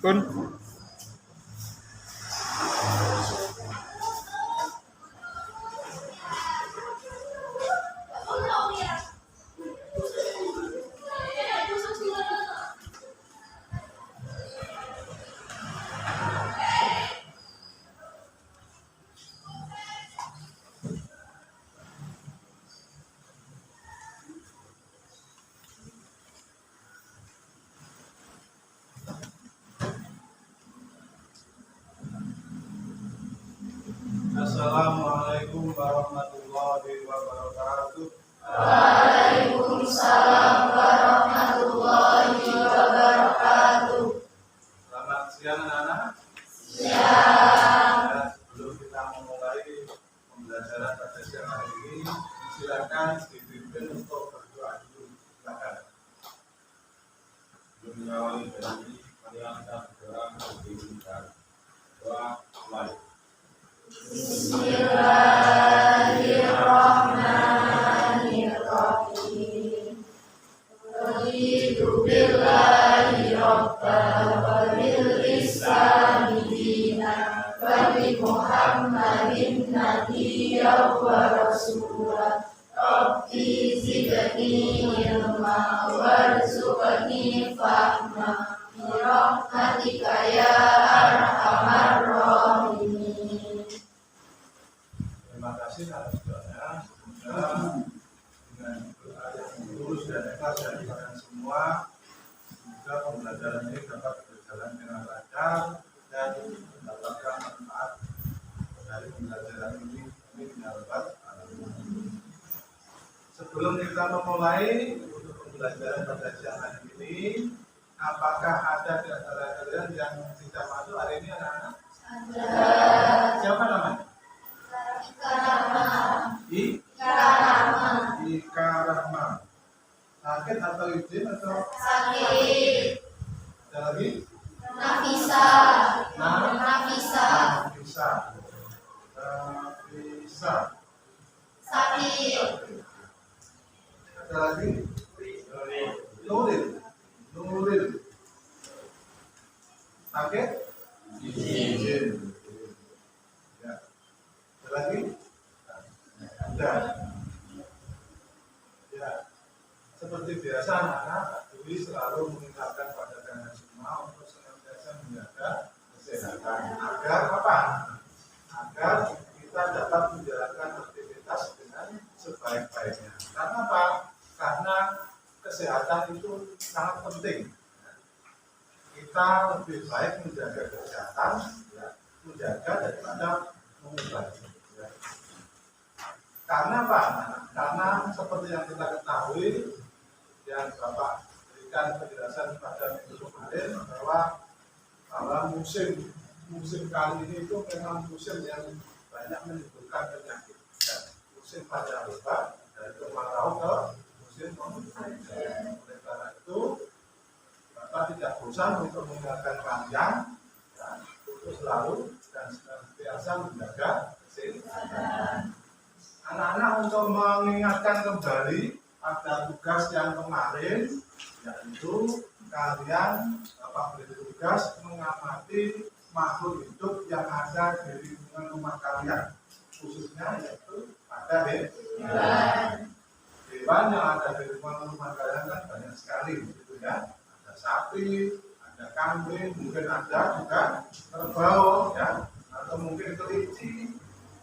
Kun. Assalamualaikum warahmatullahi wabarakatuh. Waalaikumsalam warahmatullahi wabarakatuh. Selamat siang anak-anak. Siang. Ya, sebelum kita memulai pembelajaran pada siang hari ini, silakan dipimpin untuk berdoa dulu. Silakan. Sebelum mengawali dari marilah kita berdoa untuk doa mulai. Bismillahirrahmanirrahim. Raditu billahi rabban wa bil islami dinan wa bi Muhammadin nabiyyan wa rasulan. Rabbi zidni ilma warzuqni fahma bi rahmatika ya arhamar rahimin. Terima kasih atas doanya. Semoga dengan doa yang tulus dan ikhlas dari kalian semua, semoga pembelajaran ini dapat berjalan dengan lancar dan mendapatkan manfaat dari pembelajaran ini. Amin ya rabbal alamin. Sebelum kita memulai untuk pembelajaran pada siang hari ini, apakah ada di antara kalian yang tidak masuk hari ini anak-anak? Ada. Siapa namanya? Ika Rahma. Sakit atau izin atau Sakit. ada lagi? Nafisa. Sakit. Ada lagi? Nuril. Sakit? Izin. Ya. Ada lagi? Ada. Ya. Seperti biasa anak-anak, Dwi selalu mengingatkan pada kalian semua untuk senantiasa menjaga kesehatan. Agar apa? Agar kita dapat menjalankan aktivitas dengan sebaik-baiknya. Karena apa? Karena kesehatan itu sangat penting. Kita lebih baik menjaga kesehatan, ya, menjaga daripada mengobati. Ya. Karena apa? Karena seperti yang kita ketahui, yang Bapak berikan penjelasan pada minggu kemarin bahwa musim kali ini itu memang musim yang banyak menimbulkan penyakit. Ya. Musim pancaroba dari kemarau ke musim penghujan. Oleh karena itu, Bapak tidak bosan untuk mengingatkan kalian ya, untuk selalu dan senantiasa menjaga kesehatan. Anak-anak untuk mengingatkan kembali pada tugas yang kemarin, yaitu kalian Bapak beri tugas mengamati makhluk hidup yang ada di lingkungan rumah kalian, khususnya yaitu ada hewan yang ada di lingkungan rumah kalian kan banyak sekali, gitu ya. Ada sapi, ada kambing, mungkin ada juga kerbau, ya, atau mungkin kelinci,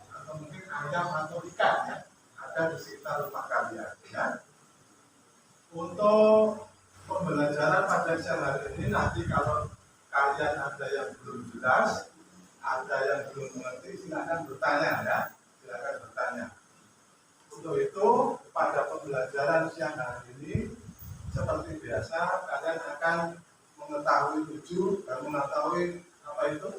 atau mungkin ayam atau ikan, ya, ada di sekitar rumah kalian, ya. Untuk pembelajaran pada siang hari ini nanti kalau kalian ada yang belum jelas, ada yang belum mengerti, silakan bertanya, ya, silakan bertanya. Untuk itu pada pembelajaran siang hari ini seperti biasa kalian akan mengetahui apa itu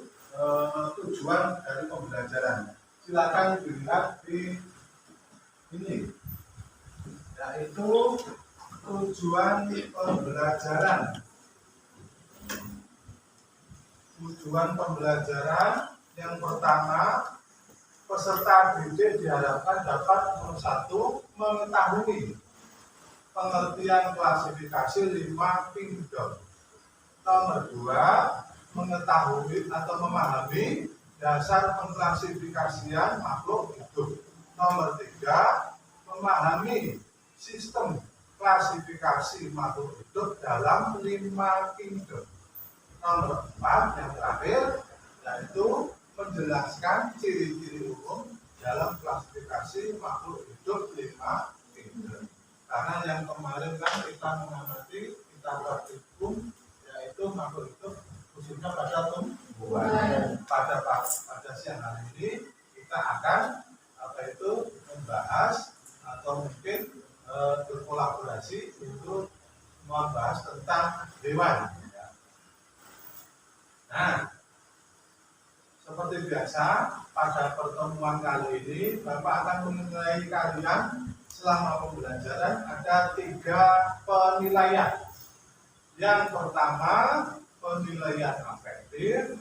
tujuan dari pembelajaran. Silakan dilihat di ini, yaitu tujuan pembelajaran. Tujuan pembelajaran yang pertama, peserta didik diharapkan dapat nomor 1 mengetahui pengertian klasifikasi 5 kingdom. Nomor 2, mengetahui atau memahami dasar pengklasifikasian makhluk hidup. Nomor 3, memahami sistem klasifikasi makhluk hidup dalam 5 kingdom. Nomor 4, yang terakhir, yaitu menjelaskan ciri-ciri umum dalam klasifikasi makhluk hidup 5 kingdom. Karena yang kemarin kan kita mengamati, kita praktikum, yaitu makhluk hidup khususnya pada tumbuhan. Pada siang hari ini kita akan membahas atau mungkin berkolaborasi untuk membahas tentang hewan. Nah, seperti biasa pada pertemuan kali ini Bapak akan menilai kalian selama pembelajaran ada 3 penilaian. Yang pertama, penilaian afektif,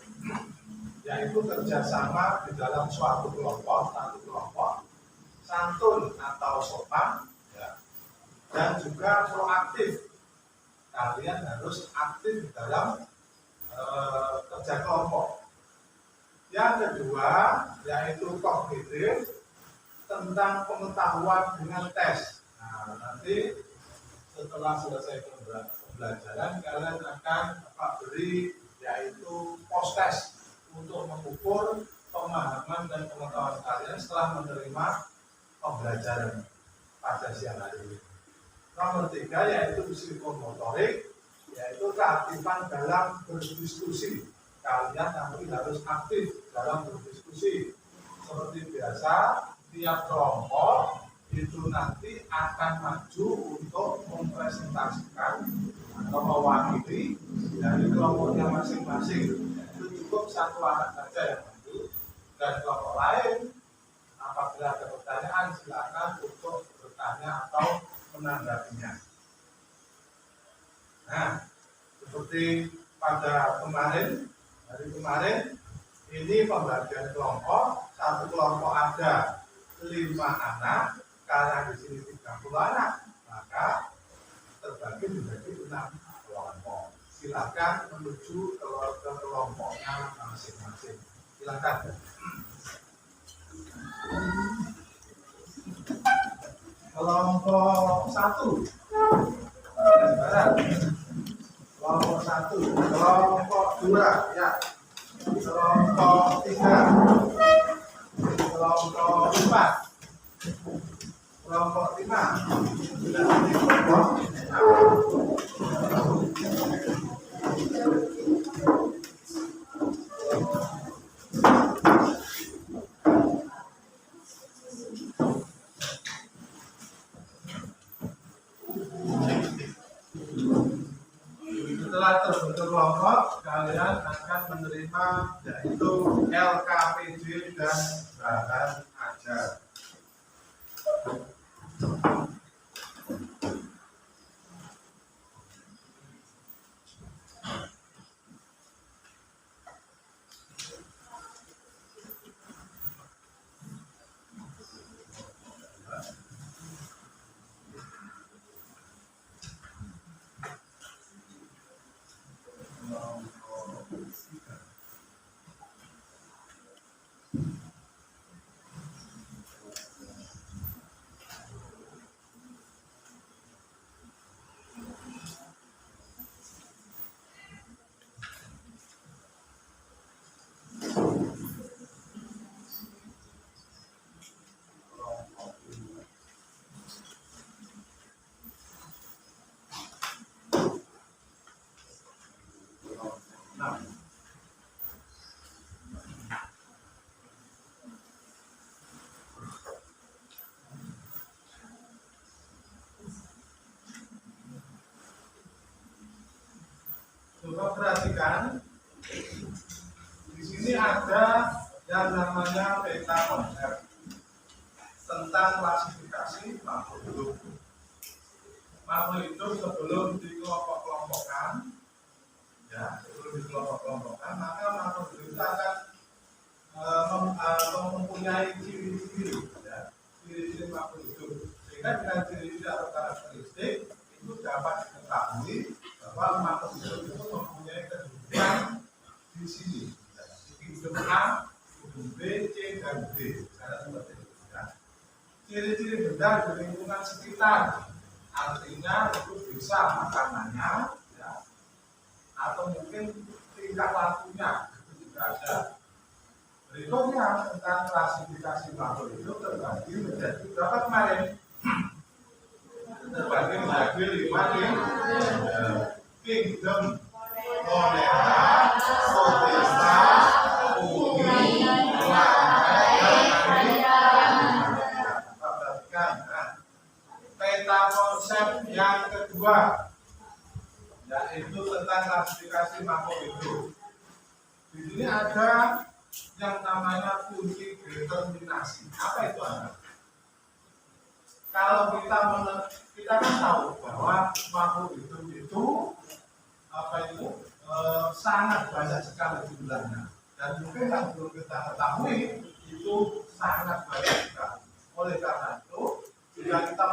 yaitu kerjasama di dalam satu kelompok, santun atau sopan, ya. Dan juga proaktif. Kalian harus aktif di dalam kerja kelompok. Yang kedua, yaitu kognitif, tentang pengetahuan dengan tes. Nah, nanti setelah selesai pembelajaran kalian akan beri yaitu post test untuk mengukur pemahaman dan pengetahuan kalian setelah menerima pembelajaran pada siang hari ini. Nomor 3 yaitu psikomotorik, yaitu keaktifan dalam berdiskusi. Kalian nanti harus aktif dalam berdiskusi. Seperti biasa, tiap kelompok itu nanti akan maju untuk mempresentasikan atau mewakili dari kelompoknya masing-masing. Itu cukup 1 anak saja yang maju, dan kelompok lain apabila ada pertanyaan silakan untuk bertanya atau menanggapinya. Nah, seperti pada hari kemarin ini pembagian kelompok, 1 kelompok ada 5 anak, karena di sini 30 anak, maka terbagi menjadi 6 kelompok. Silakan menuju ke kelompoknya masing-masing. Silakan. Kelompok 1. Kelompok 1, kelompok 2, ya. Kelompok 3, kelompok 4, kelompok 5. Sudah di kelompok. Setelah terbentuk kelompok, kalian akan menerima yaitu LKPD dan bahan ajar. Coba perhatikan, di sini ada yang namanya peta konsep tentang klasifikasi makhluk hidup. Makhluk hidup sebelum dikelompok-kelompokkan, maka makhluk hidup itu akan mempunyai ciri-ciri, ciri-ciri makhluk hidup. Sehingga dengan ciri-ciri atau karakteristik itu dapat diketahui bahwa makhluk hidup itu mempunyai kehidupan ciri-ciri benda di lingkungan sekitar, artinya itu bisa makanannya, ya, atau mungkin tingkah lakunya itu juga ada. Berikutnya tentang klasifikasi makhluk itu terbagi menjadi berapa kemarin? Terbagi menjadi 5 kingdom: Monera, Protesta, Bumi, peta konsep yang kedua yaitu tentang klasifikasi makhluk hidup. Di sini ada yang namanya kunci determinasi. Apa itu Anda? Kalau kita kan tahu bahwa makhluk hidup itu sangat banyak sekali jumlahnya, dan mungkin yang belum kita ketahui itu sangat banyak sekali. Oleh karena itu, jika kita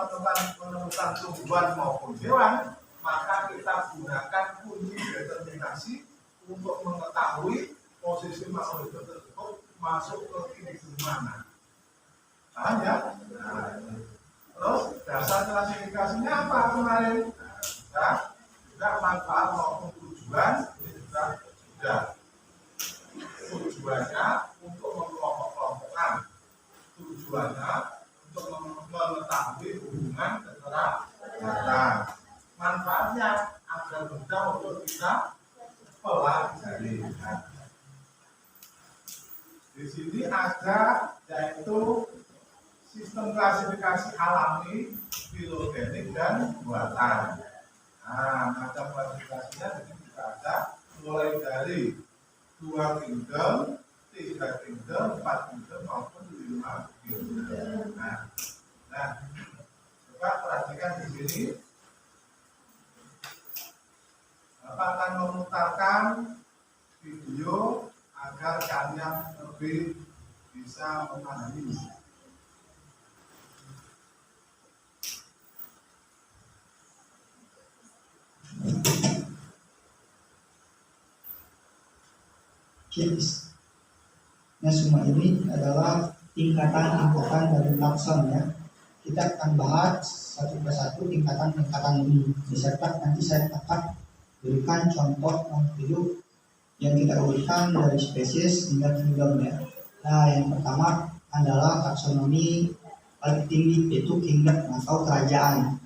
menemukan tumbuhan maupun hewan, maka kita gunakan kunci determinasi untuk mengetahui posisi makhluk hidup tersebut masuk ke individu mana. Paham ya? Nah, terus dasar klasifikasinya apa kemarin? Juga manfaat maupun tujuan ini juga sudah. Tujuannya untuk mengelompok-kelompokkan, tujuannya untuk mengetahui hubungan antara data. Manfaatnya agar mudah untuk kita pelajari. Di sini ada yaitu sistem klasifikasi alami, filogenik, dan buatan. Nah, macam klasifikasinya di sini juga ada mulai dari 2 kingdom, 3 kingdom, 4 kingdom maupun 5 kingdom. Nah, coba perhatikan di sini. Bapak akan memutarkan video agar kalian lebih bisa memahami. Nah, semua ini adalah tingkatan-tingkatan dari takson ya. Kita akan bahas satu persatu tingkatan-tingkatan ini. Beserta nanti saya akan berikan contoh makhluk hidup yang kita urutkan dari spesies hingga kingdom ya. Nah, yang pertama adalah taksonomi paling tinggi, yaitu kingdom atau kerajaan.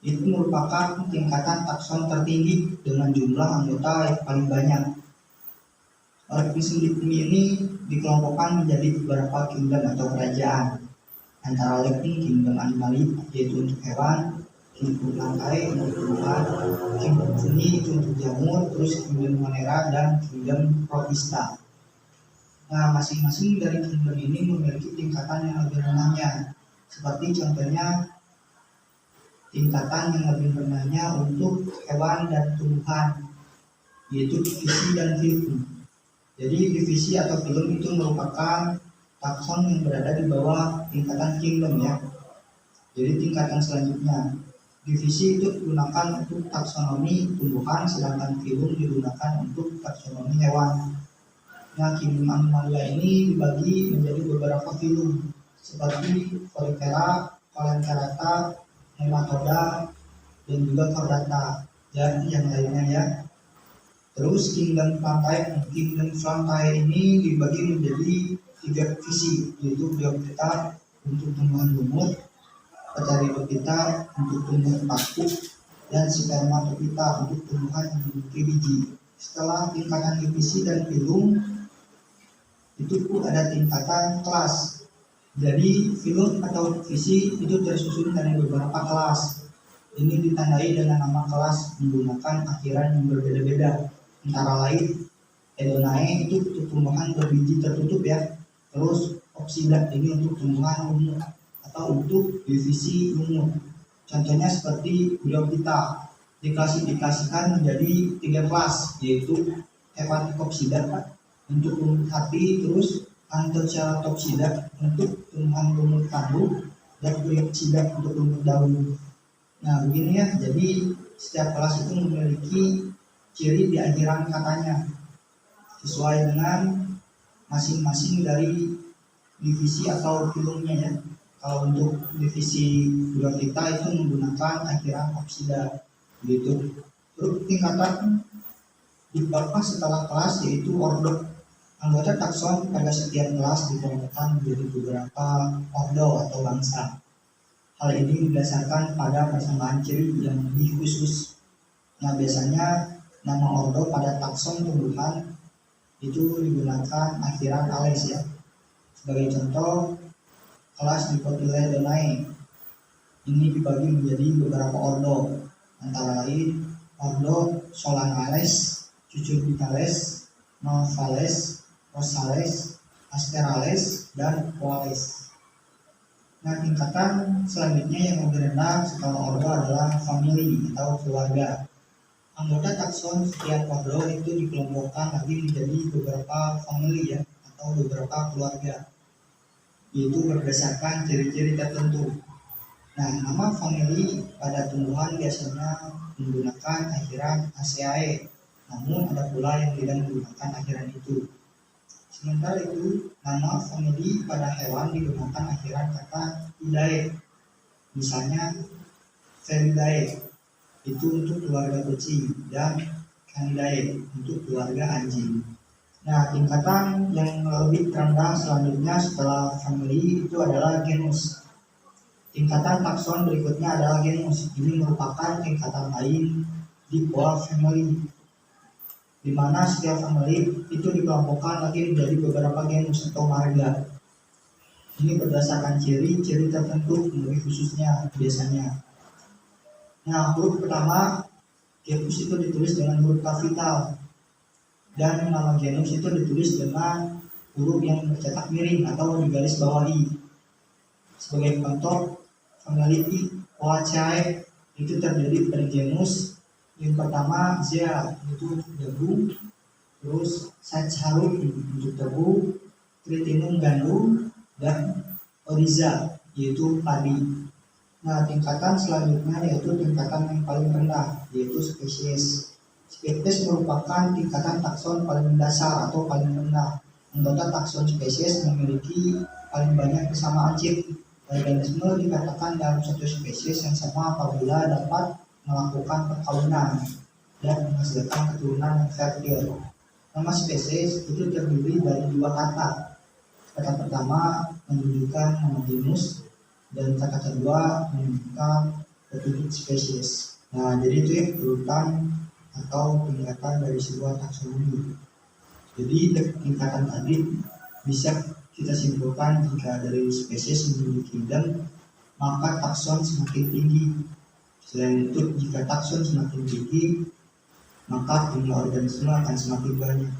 Itu merupakan tingkatan takson tertinggi dengan jumlah anggota yang paling banyak. Organisme di bumi ini dikelompokkan menjadi beberapa kingdom atau kerajaan. Antara lain kingdom animalia, yaitu untuk hewan, kingdom lantai untuk tumbuhan, kingdom seni itu untuk jamur, terus kingdom monera dan kingdom protista. Nah, masing-masing dari kingdom ini memiliki tingkatan yang lebih renahnya. Seperti contohnya tingkatan yang lebih renahnya untuk hewan dan tumbuhan, yaitu divisi dan filum. Jadi divisi atau filum itu merupakan takson yang berada di bawah tingkatan kingdom ya. Jadi tingkatan selanjutnya, divisi itu digunakan untuk taksonomi tumbuhan, sedangkan filum digunakan untuk taksonomi hewan. Nah, kingdom animalia ini dibagi menjadi beberapa filum seperti Porifera, Coelenterata, Nematoda, dan juga Chordata dan yang lainnya ya. Terus kingdom flantae ini dibagi menjadi 3 divisi, yaitu Bryophyta untuk tumbuhan lumut, Pteridophyta untuk tumbuhan paku, dan Spermatophyta untuk tumbuhan yang memiliki biji. Setelah tingkatan divisi dan filum, itu ada tingkatan kelas. Jadi filum atau divisi itu tersusun dari beberapa kelas. Ini ditandai dengan nama kelas menggunakan akhiran yang berbeda-beda. Antara lain Edonae itu untuk tumbuhan berbiji tertutup ya. Terus Opsida ini untuk tumbuhan lumut atau untuk divisi lumut. Contohnya seperti Bryophyta diklasifikasikan menjadi 3 kelas, yaitu Hepaticopsida untuk lumut hati, terus Anthoceratopsida untuk tumbuhan lumut tanduk, dan Bryopsida untuk lumut daun. Nah, begini ya. Jadi setiap kelas itu memiliki ciri di akhiran katanya sesuai dengan masing-masing dari divisi atau filumnya ya. Kalau untuk divisi Biofita itu menggunakan akhiran apsida gitu. Terus tingkatan di bawah setelah kelas yaitu ordo. Anggota takson pada setiap kelas dikelompokkan menjadi beberapa ordo atau bangsa. Hal ini berdasarkan pada persamaan ciri yang lebih khusus. Nah, biasanya nama ordo pada takson tumbuhan itu digunakan akhiran ales ya. Sebagai contoh, kelas Dicotyledonae ini dibagi menjadi beberapa ordo, antara lain ordo Solanales, Cucurbitales, Malvales, Rosales, Asterales, dan Coales. Nah, tingkatan selanjutnya yang lebih rendah setelah ordo adalah family atau keluarga. Anggota takson setiap ordo itu dikelompokkan lagi menjadi beberapa family ya, atau beberapa keluarga, yaitu berdasarkan ciri-ciri tertentu. Nah, nama family pada tumbuhan biasanya menggunakan akhiran aceae, namun ada pula yang tidak menggunakan akhiran itu. Sementara itu, nama family pada hewan digunakan akhiran kata idae. Misalnya, Felidae itu untuk keluarga kucing dan Canidae untuk keluarga anjing. Nah, tingkatan yang lebih rendah selanjutnya setelah family itu adalah genus. Tingkatan takson berikutnya adalah genus. Ini merupakan tingkatan lain di bawah family, di mana setiap family itu dikelompokkan lagi menjadi beberapa genus atau marga. Ini berdasarkan ciri-ciri tertentu, lebih khususnya biasanya. Nah, huruf pertama genus itu ditulis dengan huruf kapital, dan nama genus itu ditulis dengan huruf yang bercetak miring atau digaris bawahi. Sebagai contoh, family Oaceae itu terdiri dari genus yang pertama Zea itu jagung, terus Sacharum untuk tebu, Tritinum gandum, dan Oriza yaitu padi. Nah, tingkatan selanjutnya yaitu tingkatan yang paling rendah yaitu spesies. Spesies merupakan tingkatan takson paling dasar atau paling rendah. Anggota takson spesies memiliki paling banyak kesamaan ciri. Organisme dikatakan dalam satu spesies yang sama apabila dapat melakukan perkawinan dan menghasilkan keturunan yang fertil. Nama spesies itu terdiri dari dua kata. Kata pertama menunjukkan nama genus dan kata kedua menunjukkan petunjuk spesies. Nah, jadi itu ya urutan atau tingkatan dari sebuah taksonomi. Jadi tingkatan tadi bisa kita simpulkan jika dari spesies menjadi kingdom, maka takson semakin tinggi. Selain itu, jika takson semakin tinggi, maka jumlah organisme akan semakin banyak.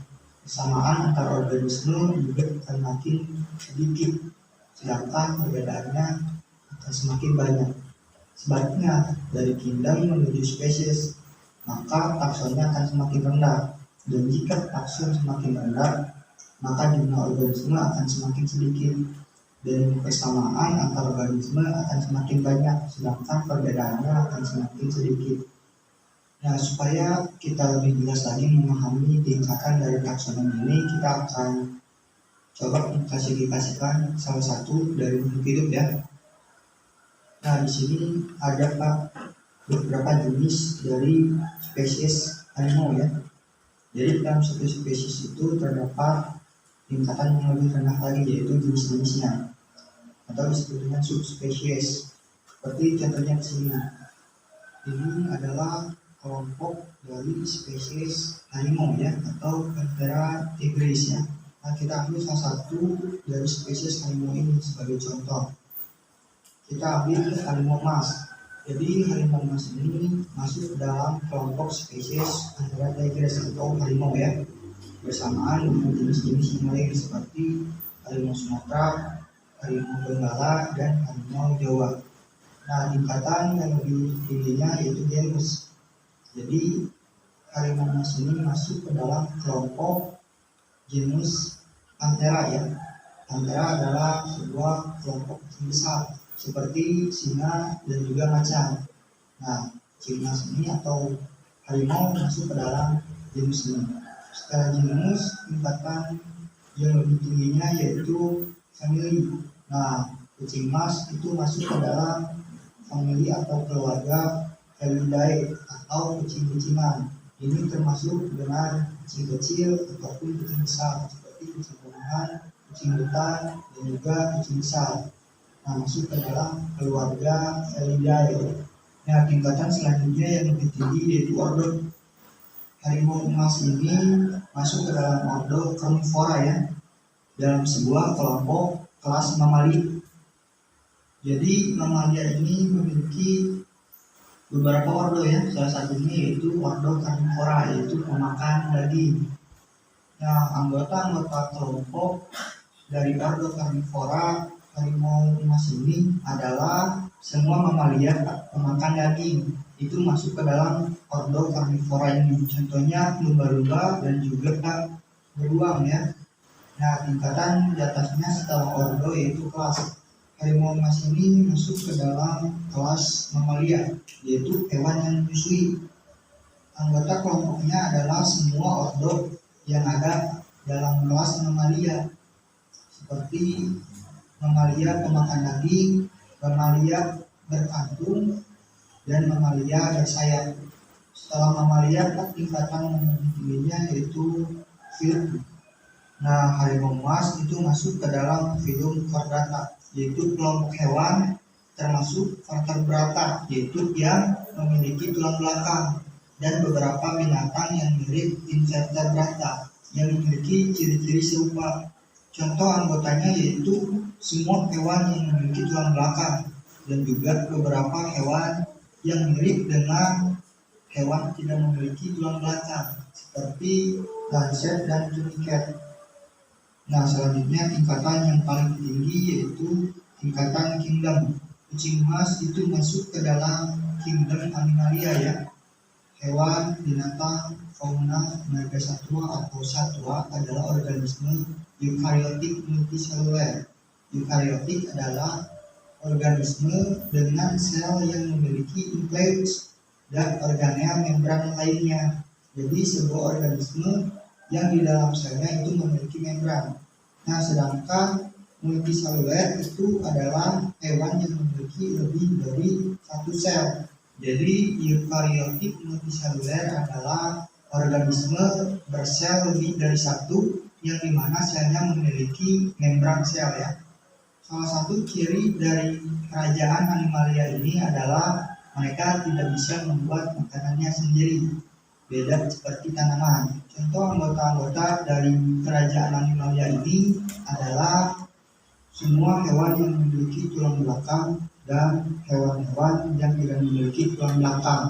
Kesamaan antar organisme juga akan makin sedikit, sedangkan perbedaannya akan semakin banyak. Sebaliknya, dari kingdom menuju spesies, maka taksonnya akan semakin rendah. Dan jika takson semakin rendah, maka jumlah organisme akan semakin sedikit dan persamaan antar organisme akan semakin banyak, sedangkan perbedaannya akan semakin sedikit. Nah, supaya kita lebih jelas lagi memahami tingkatan dari taksonomi ini, kita akan coba mengklasifikasikan salah satu dari makhluk hidup ya. Nah, di sini ada beberapa jenis dari spesies harimau ya. Jadi dalam satu spesies itu terdapat tingkatan yang lebih rendah lagi yaitu jenis-jenisnya atau disebut dengan subspesies. Seperti contohnya di sini. Ini adalah kelompok dari spesies harimau ya atau Panthera tigris ya. Nah, kita ambil salah satu dari spesies harimau ini sebagai contoh. Kita ambil harimau mas. Jadi harimau mas ini masuk dalam kelompok spesies Panthera tigris atau harimau ya, bersamaan dengan jenis-jenis yang lain seperti harimau Sumatera, harimau Benggala, dan harimau Jawa. Nah, tingkatan yang lebih tingginya yaitu genus. Jadi harimau mas ini masuk ke dalam kelompok genus Panthera ya. Panthera adalah sebuah kelompok yang besar seperti singa dan juga macan. Nah, ciri khas ini atau harimau masuk ke dalam genus ini. Setelah genus, tingkatan yang lebih tingginya yaitu family. Nah, Kucing mas itu masuk ke dalam famili atau keluarga Felidae atau kucing-kucingan. Ini termasuk dengan kucing kecil ataupun kucing besar seperti kucing rumahan, kucing hutan, dan juga kucing besar. Nah, masuk ke dalam keluarga Felidae. Nah, tingkatan selanjutnya yang lebih tinggi yaitu ordo harimau emas ini masuk ke dalam ordo Carnivora ya, dalam sebuah kelompok kelas mamalia. Jadi mamalia ini memiliki beberapa ordo ya, salah satunya yaitu ordo Carnivora, yaitu pemakan daging. Nah, anggota-anggota kelompok dari ordo Carnivora harimau emas ini adalah semua mamalia pemakan daging. Itu masuk ke dalam ordo Carnivora ini. Contohnya lumba-lumba dan juga beruang ya. Nah, tingkatan di atasnya setelah ordo yaitu kelas. Harimau emas ini masuk ke dalam kelas mamalia, yaitu hewan yang menyusui. Anggota kelompoknya adalah semua ordo yang ada dalam kelas mamalia, seperti mamalia pemakan daging, mamalia berkantung, dan mamalia bersayap. Setelah mamalia, tingkatan yang lebih tingginya yaitu filum. Nah, harimau emas itu masuk ke dalam filum Chordata, yaitu kelompok hewan termasuk vertebrata, yaitu yang memiliki tulang belakang, dan beberapa binatang yang mirip invertebrata yang memiliki ciri-ciri serupa. Contoh anggotanya yaitu semua hewan yang memiliki tulang belakang dan juga beberapa hewan yang mirip dengan hewan tidak memiliki tulang belakang seperti lancet dan tunicat. Nah, selanjutnya tingkatan yang paling tinggi yaitu tingkatan kingdom. Kucing emas itu masuk ke dalam kingdom animalia ya. Hewan, binatang, fauna, marga satwa atau satwa adalah organisme eukariotik multiseluler. Eukariotik adalah organisme dengan sel yang memiliki nukleus dan organel membran lainnya. Jadi sebuah organisme yang di dalam selnya itu memiliki membran. Nah, sedangkan multiseluler itu adalah hewan yang memiliki lebih dari satu sel. Jadi eukariotik multiseluler adalah organisme bersel lebih dari satu yang dimana selnya memiliki membran sel ya. Salah satu ciri dari kerajaan animalia ini adalah mereka tidak bisa membuat makanannya sendiri, beda seperti tanaman. Contoh anggota-anggota dari kerajaan animalia ini adalah semua hewan yang memiliki tulang belakang dan hewan-hewan yang tidak memiliki tulang belakang.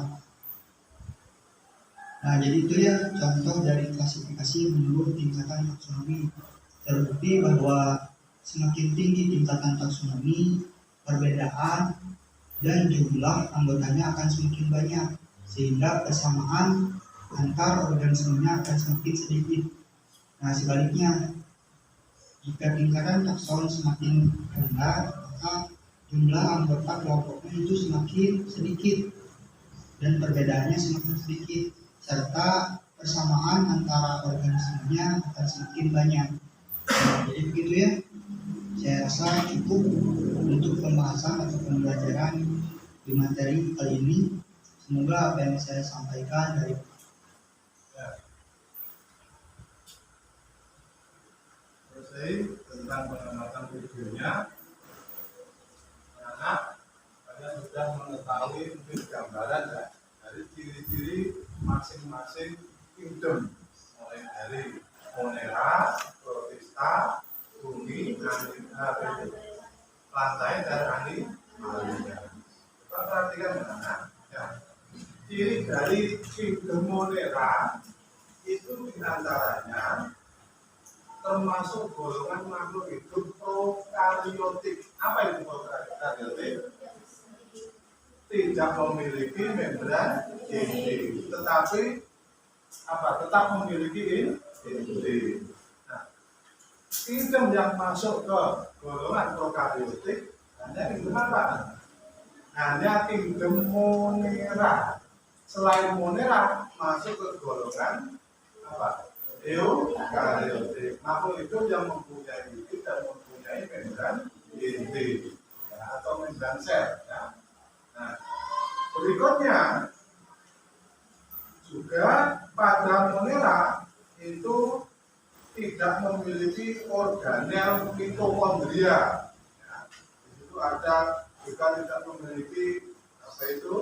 Nah, jadi itu ya contoh dari klasifikasi menurut tingkatan taksonomi. Terbukti bahwa semakin tinggi tingkatan taksonomi, perbedaan dan jumlah anggotanya akan semakin banyak, sehingga persamaan antar organismenya akan semakin sedikit. Nah, sebaliknya, jika tingkatan takson semakin rendah, maka jumlah anggota kelompoknya itu semakin sedikit dan perbedaannya semakin sedikit, serta persamaan antara organismenya akan semakin banyak. Nah, jadi begitu ya. Saya rasa cukup untuk pembahasan atau pembelajaran di materi kali ini. Semoga apa yang saya sampaikan dari selesai tentang pengamatan videonya. Anak kalian sudah mengetahui mungkin gambaran ya dari ciri-ciri masing-masing kingdom, mulai dari Monera, Protista, Bumi, lantai dan animalia. Kita perhatikan anak ya. Ciri dari kingdom Monera itu diantaranya termasuk golongan makhluk hidup prokaryotik. Apa itu prokaryotik? Tidak memiliki membran inti, tetapi tetap memiliki inti. Nah, kingdom yang masuk ke golongan prokaryotik hanya kingdom apa? Hanya kingdom Monera. Selain Monera masuk ke golongan apa? Eukaryotik. Makhluk hidup yang mempunyai inti dan mempunyai membran inti. sel. Ya. Nah, berikutnya juga pada monera itu tidak memiliki organel mitokondria. Ya, di situ ada juga tidak memiliki apa itu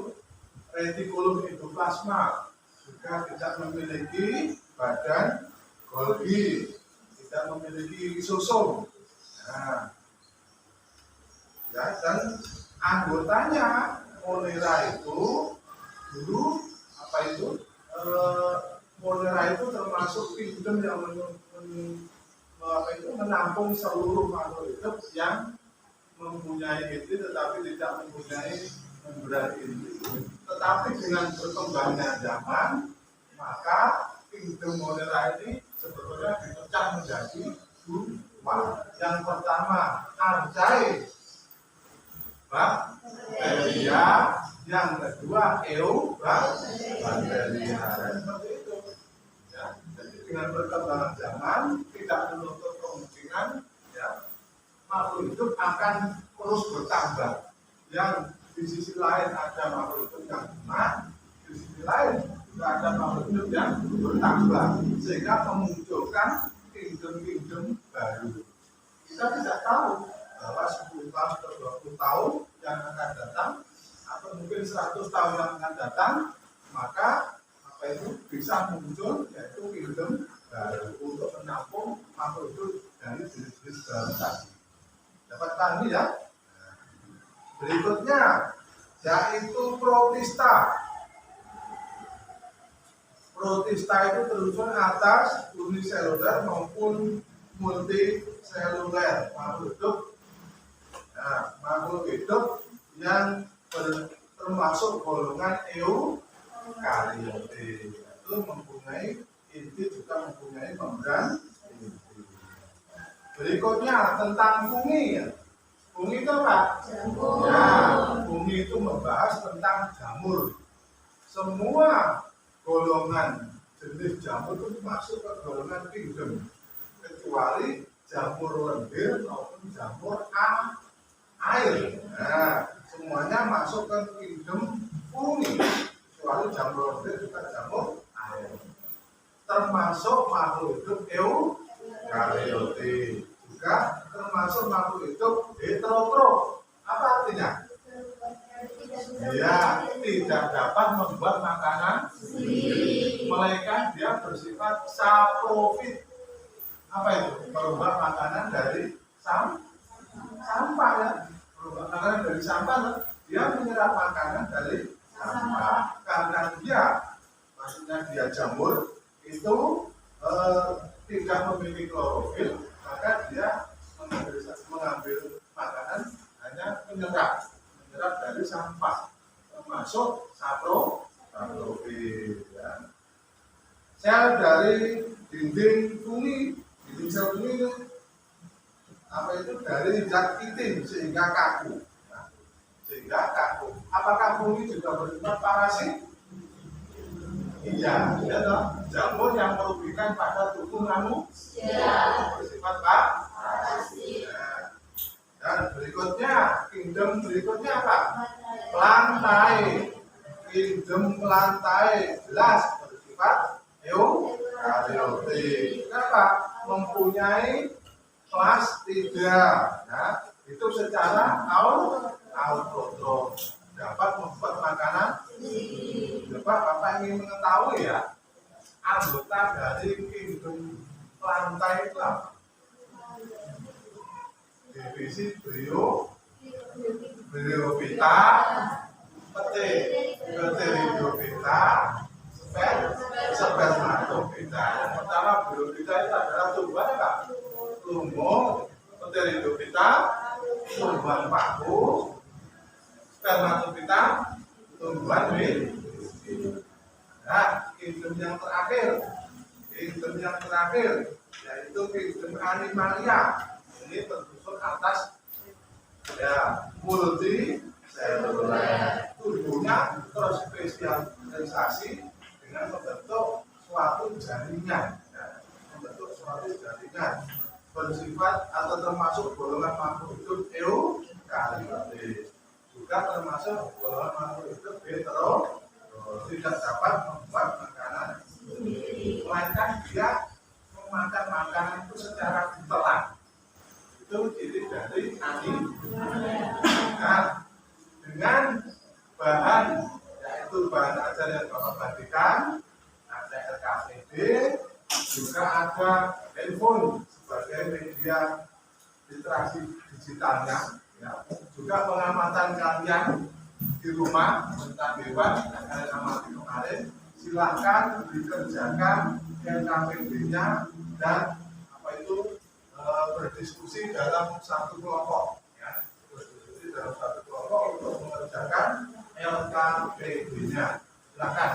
retikulum endoplasma, juga tidak memiliki badan Golgi, tidak memiliki lisosom. Nah, ya, dan anggotanya monera itu dulu apa itu monera itu termasuk kingdom yang menampung seluruh makhluk hidup yang mempunyai inti tetapi tidak mempunyai membran inti. Tetapi dengan berkembangnya zaman, maka kingdom monera ini sebetulnya dipecah menjadi dua. Yang pertama Archaea, bakteria, yang kedua bakteria. Seperti itu. Ya, jadi dengan perkembangan zaman tidak menutup kemungkinan ya, makhluk hidup akan terus bertambah. Yang di sisi lain ada makhluk hidup yang punah, di sisi lain juga ada makhluk hidup yang bertambah, sehingga memunculkan kingdom-kingdom baru. Kita tidak tahu bahwa 10 tahun atau 20 tahun yang akan datang, atau mungkin 100 tahun yang akan datang, maka apa itu bisa muncul yaitu kingdom baru untuk menampung makhluk hidup dari jenis-jenis baru tadi. Dapat tadi ya. Berikutnya yaitu protista. Protista itu tersusun atas uniseluler maupun multiseluler makhluk hidup. Nah, makhluk hidup yang termasuk golongan eukaryote itu mempunyai inti juga mempunyai membran inti. Berikutnya tentang fungi. Fungi itu apa? Jamur. Nah, fungi itu membahas tentang jamur. Semua golongan jenis jamur itu masuk ke golongan kingdom, kecuali jamur lendir maupun jamur air. Nah, semuanya masuk ke kingdom fungi, kecuali jamur lendir juga jamur air. Termasuk makhluk hidup eukaryote, juga termasuk makhluk hidup heterotrof. Apa artinya? Dia tidak dapat membuat makanan sendiri, melainkan dia bersifat saprofit. Apa itu? Merubah makanan dari sampah ya. Merubah makanan dari sampah, dia menyerap makanan dari sampah. Karena dia, maksudnya dia jamur itu tidak memiliki klorofil, maka dia mengambil makanan hanya menyerap dari sampah, termasuk saprofit. Ya. Sel dari dinding fungi, dinding sel fungi itu apa itu dari zat kitin sehingga kaku. Nah, sehingga kaku. Apakah fungi juga bersifat parasit? Iya, ya toh. Jamur yang merugikan pada tubuh manusia bersifat parasit. Dan berikutnya, kingdom berikutnya apa? Plantae. Kingdom Plantae jelas bersifat eukaryote. Kenapa? Mempunyai kelas 3. Nah, itu secara autotrof dapat membuat makanan. Coba Bapak ingin mengetahui ya, anggota dari kingdom Plantae itu apa? Divisi Bryophyta, Pteridiophyta, Spermatophyta. Yang pertama Bryophyta itu adalah tumbuhan apa? Lumut. Pteridiophyta tumbuhan paku. Spermatophyta tumbuhan wit. Nah, kingdom yang terakhir yaitu kingdom Animalia. Ini tersusun atas ya multiseluler, tubuhnya terspesialisasi dengan membentuk suatu jaringan, ya, bersifat atau termasuk golongan makhluk hidup eukaryote. juga termasuk golongan makhluk hidup hetero, tidak dapat membuat makanan sendiri, melainkan dia memakan makanan itu secara ditelan. Itu ciri dari nah, dengan bahan yaitu bahan ajar yang Bapak bagikan, ada LKPD, juga ada handphone sebagai media literasi digitalnya, ya. Juga pengamatan kalian di rumah tentang hewan yang kalian amati kemarin, silakan dikerjakan LKPD-nya dan berdiskusi dalam satu kelompok, ya. Berdiskusi dalam satu kelompok untuk mengerjakan LKPD-nya. Silakan.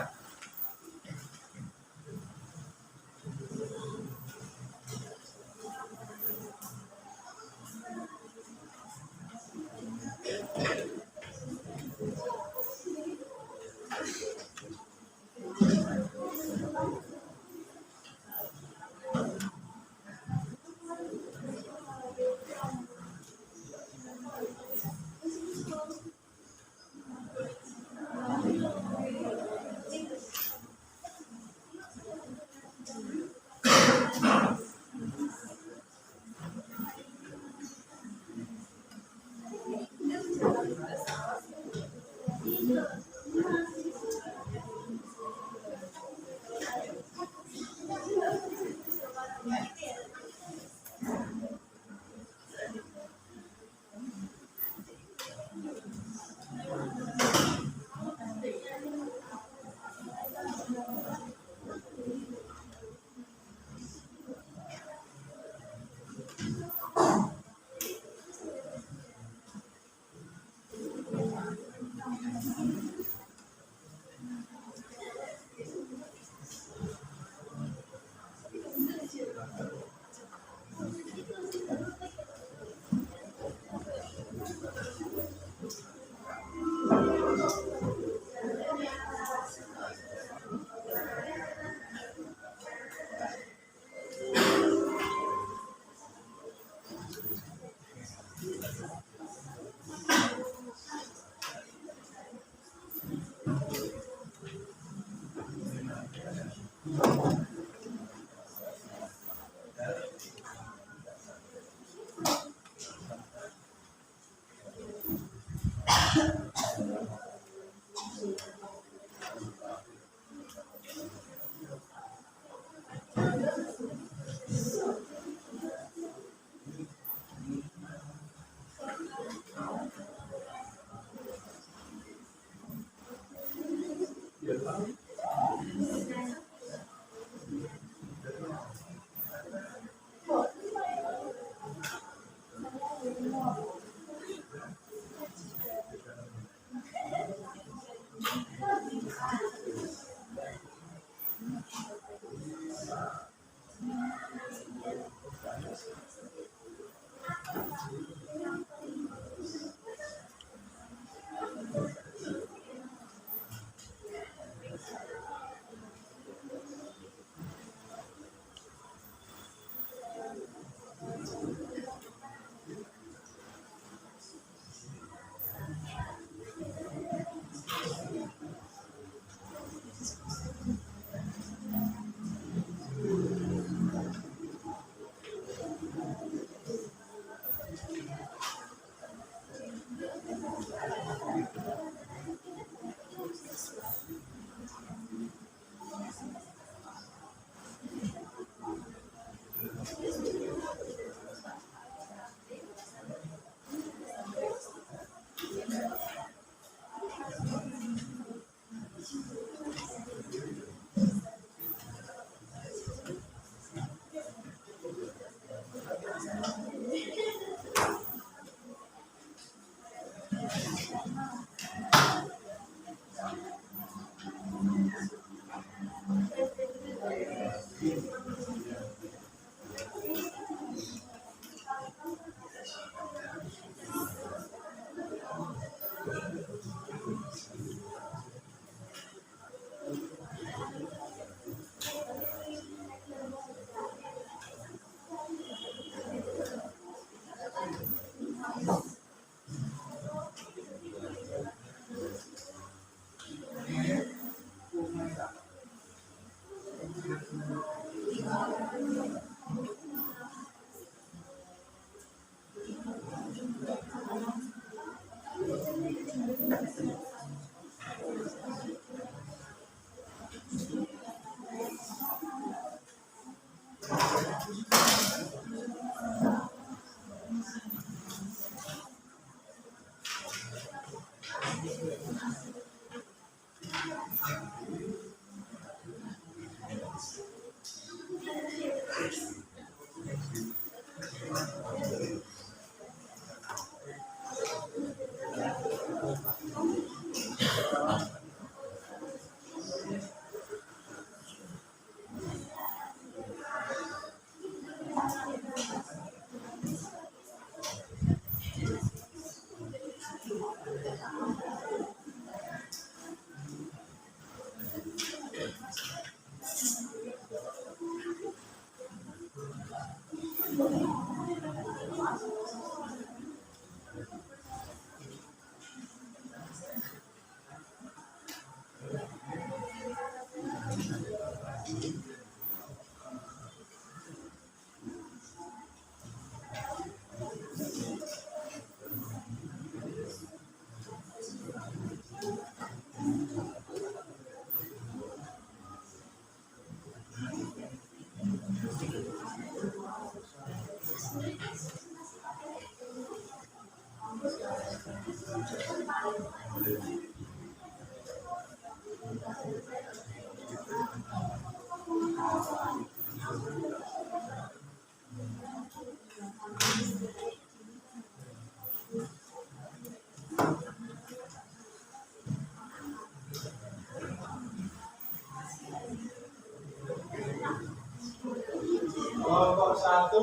Kelompok 1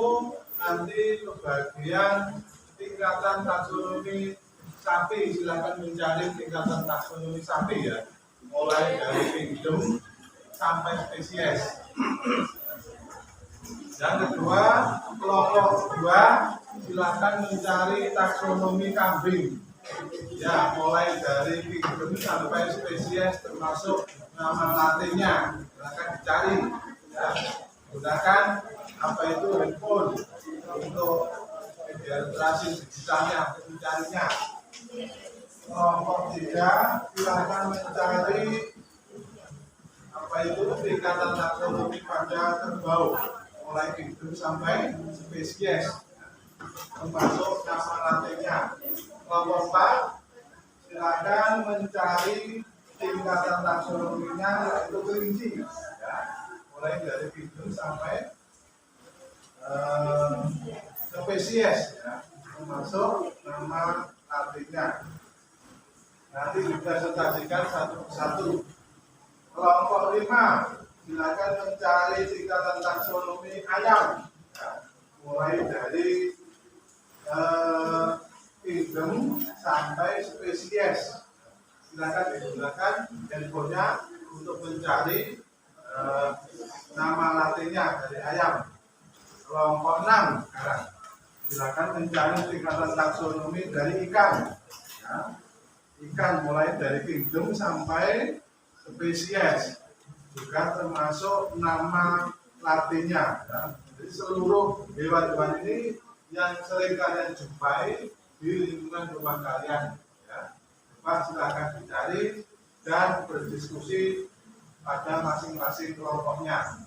nanti kebagian tingkatan taksonomi sapi, silakan mencari tingkatan taksonomi sapi ya, mulai dari kingdom sampai spesies. Yang kedua, kelompok 2 silakan mencari taksonomi kambing ya, mulai dari kingdom sampai spesies termasuk nama latinnya, silakan dicari ya. Gunakan apa itu handphone untuk registrasi digitalnya untuk mencarinya. Kelompok 3 silakan mencari apa itu tingkatan taksonomi pada kerbau mulai kingdom sampai spesies termasuk nama latinnya. Kelompok 4 silakan mencari tingkatan taksonominya yaitu kelinci ya, mulai dari kingdom sampai spesies ya, termasuk nama latinnya. Nanti dipresentasikan satu persatu. Kelompok 5 silakan mencari tingkatan taksonomi ayam ya, mulai dari kingdom sampai spesies. Silakan digunakan handphonenya untuk mencari nama latinnya dari ayam. Kelompok 6 sekarang silakan mencari tingkatan taksonomi dari ikan ya. Ikan mulai dari kingdom sampai spesies, juga termasuk nama latinnya ya. Jadi seluruh hewan-hewan ini yang sering kalian jumpai di lingkungan rumah kalian ya. Coba silakan dicari dan berdiskusi pada masing-masing kelompoknya.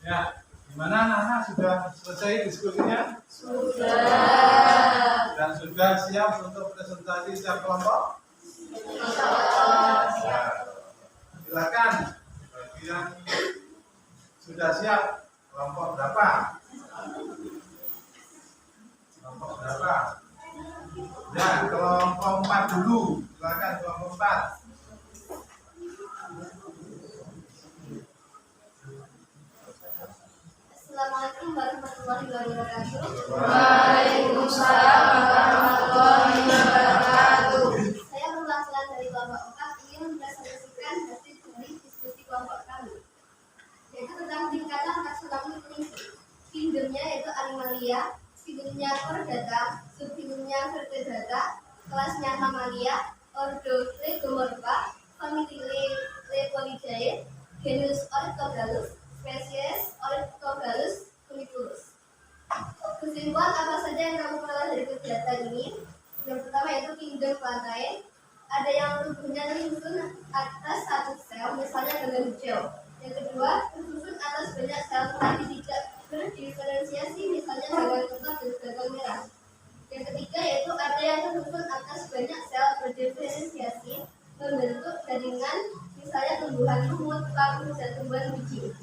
Ya, gimana anak-anak sudah selesai diskusinya? Sudah. Dan sudah siap untuk presentasi setiap kelompok? Ya. Silakan. Bagi yang sudah siap, kelompok berapa? Kelompok berapa? Ya, kelompok 4 dulu. Silakan kelompok 4. Assalamualaikum warahmatullahi wabarakatuh. Waalaikumsalam warahmatullahi wabarakatuh. Saya perwakilan dari kelompok 4 ingin mempresentasikan hasil dari diskusi kelompok kami, yaitu tentang tingkatan taksonomi kelinci. Kingdomnya yaitu Animalia, filumnya Chordata, subfilumnya Vertebrata, kelasnya Mammalia, ordo Legomorpha, famili Lepolidae, genus Ornithogalus, spesies Ornithogalus culiculus. Kesimpulan apa saja yang kamu peroleh dari kegiatan ini? Yang pertama yaitu kingdom plantae. Ada yang tubuhnya tersusun atas satu sel, misalnya dengan hijau. Yang kedua, tersusun atas banyak sel tetapi tidak berdiferensiasi, misalnya dengan kentang dan gagal merah. Yang ketiga yaitu ada yang tersusun atas banyak sel berdiferensiasi, membentuk jaringan, misalnya tumbuhan lumut, paku, dan tumbuhan biji.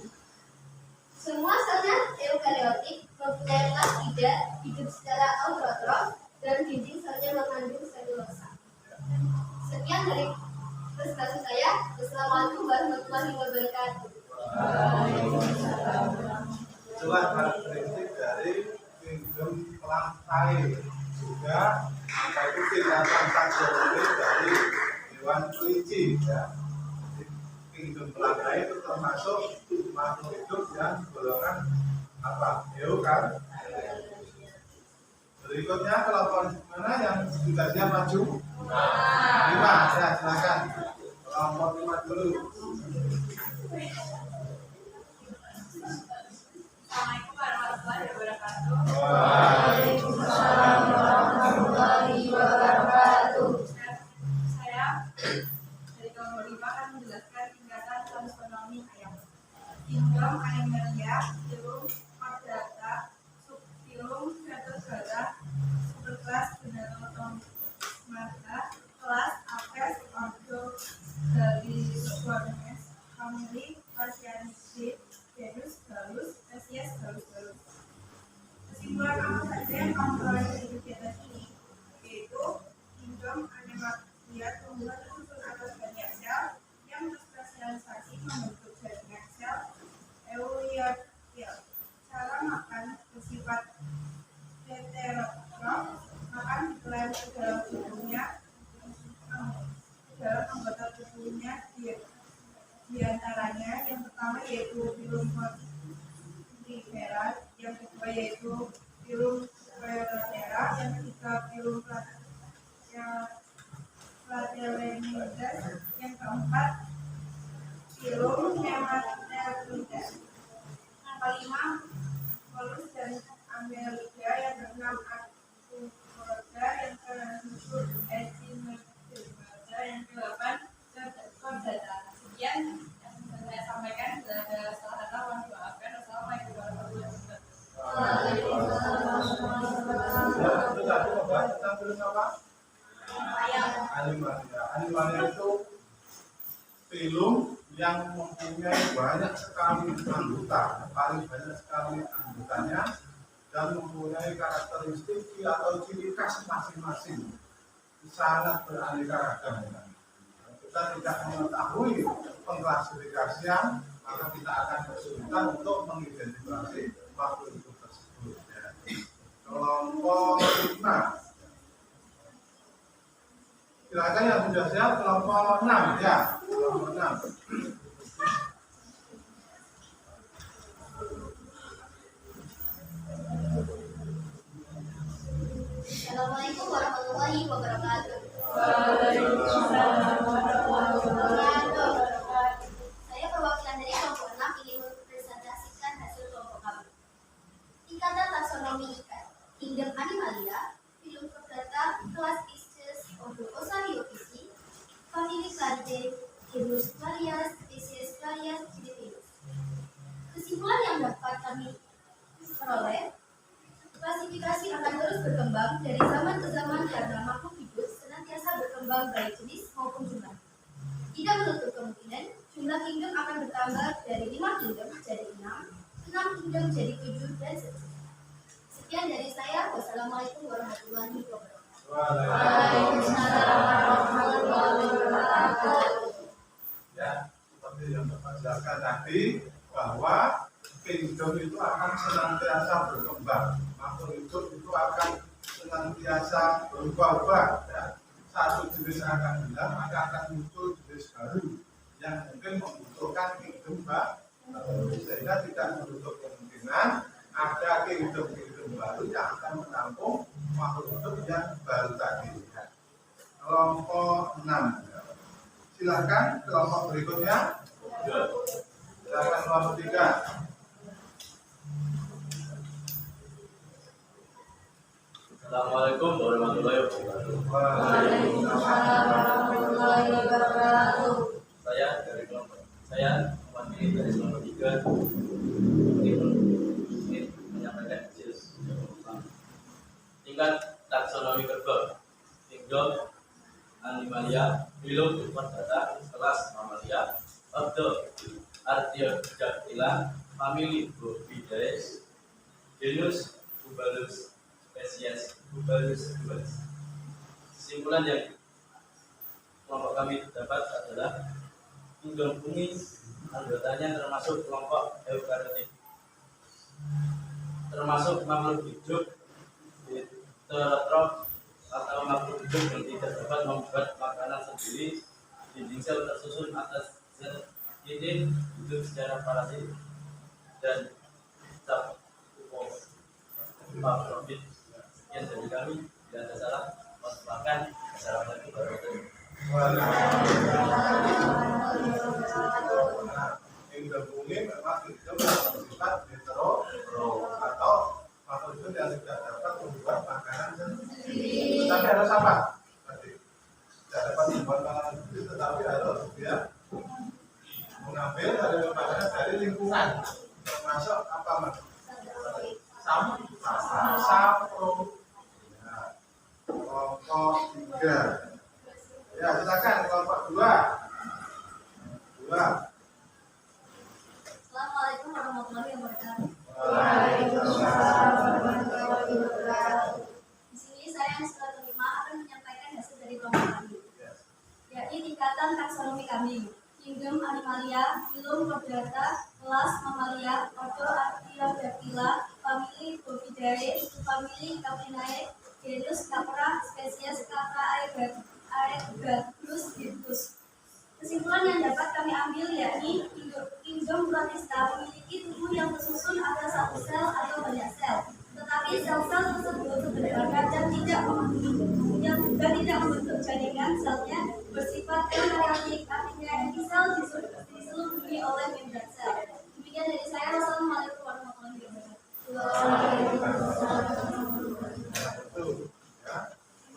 Semua selnya eukariotik, mempunyai plastida, hidup secara autotrof, dan dinding selnya mengandung selulosa. Sekian dari presentasi saya. Wassalamualaikum warahmatullahi wabarakatuh. Itulah karakteristik dari kingdom plantae. Juga apa itu tingkatan taksonomi dari hewan kelinci, ya. Kingdom plantae itu termasuk makhluk hidup yang golongan Apa? Eukaryotik. Berikutnya kelompok mana yang sudah siap maju? 5, ya silakan. Kelompok 5 dulu. Assalamualaikum warahmatullahi wabarakatuh. Waalaikumsalam warahmatullahi wabarakatuh. Saya dari kelompok 5 akan menjelaskan tingkatan taksonomi ayam. Kingdom Animalia, filum Chordata, subfilum Vertebrata, superkelas Gnatostomata, kelas Apes, ordo Galliformes, famili Phasianidae, genus Gallus, spesies Gallus. Kesimpulan apa saja yang kamu peroleh dari kegiatan ini, yaitu kingdom Animalia tumbuhan tersusun atas banyak sel yang berspesialisasi membentuk jaringan sel eukaryotik. Cara makan bersifat heterotrof, makan diklaim ke dalam tubuhnya, ke dalam anggota tubuhnya di antaranya yang pertama yaitu filum Porifera, yang kedua yaitu filum Coelurosera, yang ketiga filum Platyrrhinides, yang keempat filum Nematodonta, yang kelima Molus dan Amblyopia, yang keenam Arthropoda, yang ketujuh Echinodermata, yang kedelapan Chordata. Sekian yang bisa saya sampaikan. Bila ada salah kata mohon dimaafkan. Wassalamualaikum warahmatullahi wabarakatuh. Ya, itu tadi membahas tentang film apa? Ayam. Animalia. Animalia itu film yang mempunyai banyak sekali anggota, paling banyak sekali anggotanya, dan mempunyai karakteristik atau ciri khas masing-masing. Sangat beraneka ragam. Kita tidak mengetahui pengklasifikasian, maka kita akan kesulitan untuk mengidentifikasi makhluk itu tersebut. Kelompok 5. Silakan yang sudah siap, kelompok 6 ya. Kelompok 6. Assalamualaikum warahmatullahi wabarakatuh. Waalaikumsalam warahmatullahi wabarakatuh. Saya perwakilan dari kelompok 6 ingin mempresentasikan hasil kelompok kami. Tingkatan taksonomi ikan, kingdom Animalia, filum Chordata, kelas Pisces, ordo Osaryophysi, famili Claridae, genus Clarias, spesies Clarias Cilitinus. Kesimpulan yang dapat kami peroleh, klasifikasi akan terus berkembang dari zaman ke zaman karena makhluk hidup senantiasa berkembang baik jenis maupun jumlah. Tidak menutup kemungkinan jumlah kingdom akan bertambah dari 5 kingdom jadi 6 kingdom jadi 7 dan seterusnya. Sekian dari saya. Wassalamualaikum warahmatullahi wabarakatuh. Waalaikumsalam warahmatullahi wabarakatuh. Ya, seperti yang Bapak jelaskan tadi, bahwa kingdom itu akan senantiasa berkembang, makhluk hidup itu akan senantiasa berubah-ubah. Ya. Satu jenis akan hilang, maka akan muncul jenis baru yang mungkin membutuhkan kingdom baru, sehingga tidak menutup kemungkinan ada kingdom baru yang akan menampung makhluk hidup yang baru tadi. Ya. Kelompok 6. Silakan kelompok berikutnya. Silakan kelompok 3. Assalamualaikum warahmatullahi wabarakatuh. Waalaikumsalam warahmatullahi wabarakatuh. Saya mewakili dari kelompok 3 ingin menyampaikan hasil tingkat taksonomi kerbau, kingdom Animalia, filum Chordata, kelas Mammalia, ordo Artiodactyla, famili Bovidae, genus Bubulus, spesies Bubulus. Kesimpulan yang kelompok kami dapat adalah kingdom bumi anggotanya termasuk kelompok eukaryotik, termasuk makhluk hidup heterotrof atau makhluk hidup yang tidak dapat membuat makanan sendiri. Dinding sel tersusun atas zat kitin, hidup secara parasit dan Pak Profit. Sekian dari kami. Tidak ada salah. Maafkan. Assalamualaikum warahmatullahi wabarakatuh. Kingdom ini memang kingdom yang bersifat hetero atau makhluk yang tidak dapat membuat makanan sendiri. Tetapi harus apa? Tadi tidak dapat membuat makanan sendiri, tetapi harus dia mengambil dari makanan dari lingkungan, termasuk apa mas? Sampah, kelompok 3. Ya silakan kelompok 2. Assalamualaikum warahmatullahi wabarakatuh. Di sini saya Musra Terima akan menyampaikan hasil dari kelompok kami, yakni tingkatan taksonomi kami: Kingdom Animalia, Phylum Chordata, kelas Mammalia, Ordo Artiodactyla, famili Bovidae, famili Caprinae, genus Capra, spesies Capra aegagrus virtus. Kesimpulan yang dapat kami ambil yakni Kingdom Protista memiliki tubuh yang tersusun atas satu sel atau banyak sel, tetapi sel-sel tersebut sederhana dan tidak membentuk jaringan. Selnya bersifat eukariotik, artinya inti sel diselubungi oleh membran sel. Demikian dari saya. Wassalamualaikum warahmatullahi wabarakatuh.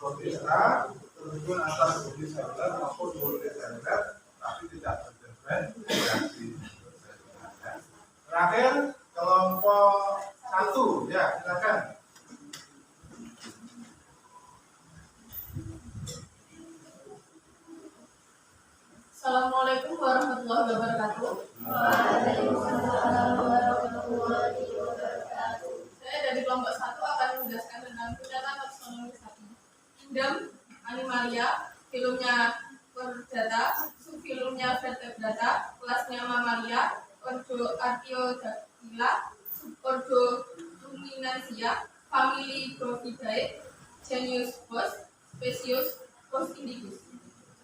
Protista terhubung atas bodi seluler maupun multiseluler, tapi tidak berdiferensiasi. Terakhir kelompok 1, ya silakan. Assalamualaikum warahmatullahi wabarakatuh. Saya dari kelompok 1 akan menjelaskan tentang tingkatan taksonomi sapi. Kingdom Animalia, filumnya Chordata, subfilumnya Vertebrata, kelasnya Mammalia, Ordo Artiodactyla, subordo Ruminantia, famili Bovidae, genus Bos, spesies Bos indicus.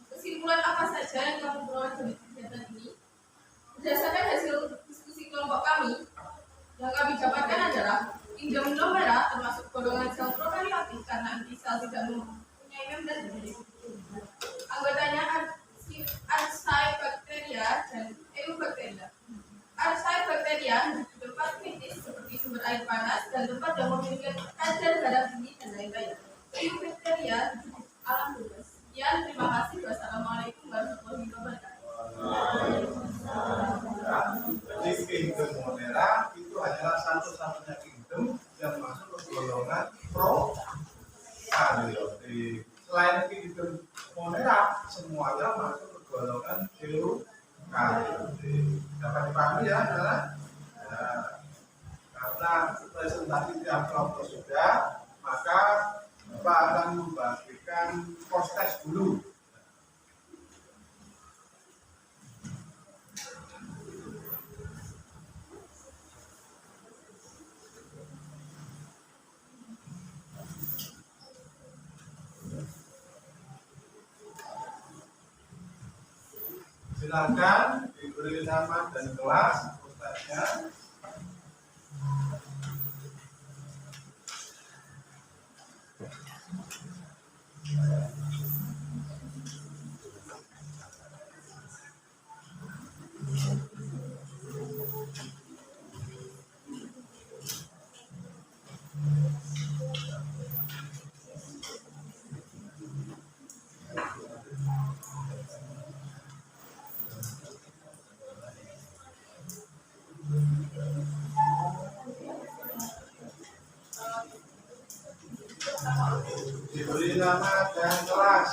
Kesimpulan apa saja yang kamu peroleh dari kegiatan ini? Berdasarkan hasil diskusi kelompok kami, yang kami dapatkan adalah Kingdom Lumera termasuk golongan sel prokaryotik karena inti sel tidak mempunyai membran. Anggotanya Archaebacteria dan Eubacteria. Archaebacteria di tempat kritis seperti sumber air panas dan tempat yang memiliki kadar garam tinggi dan lain-lain. Eubacteria di alam bebas. Sekian, terima kasih. Wassalamualaikum warahmatullahi wabarakatuh. Jadi kingdom Monera itu hanyalah satu-satunya kingdom yang masuk ke golongan prokaryotik. Selain kingdom Monera, semuanya masuk ke golongan eukaryotik. Dapat dipahami ya, adalah karena presentasi tiap kelompok sudah, maka Bapak akan membagikan post-test dulu. Silakan diberi nama dan kelas ustaznya. Diberi nama dan kelas.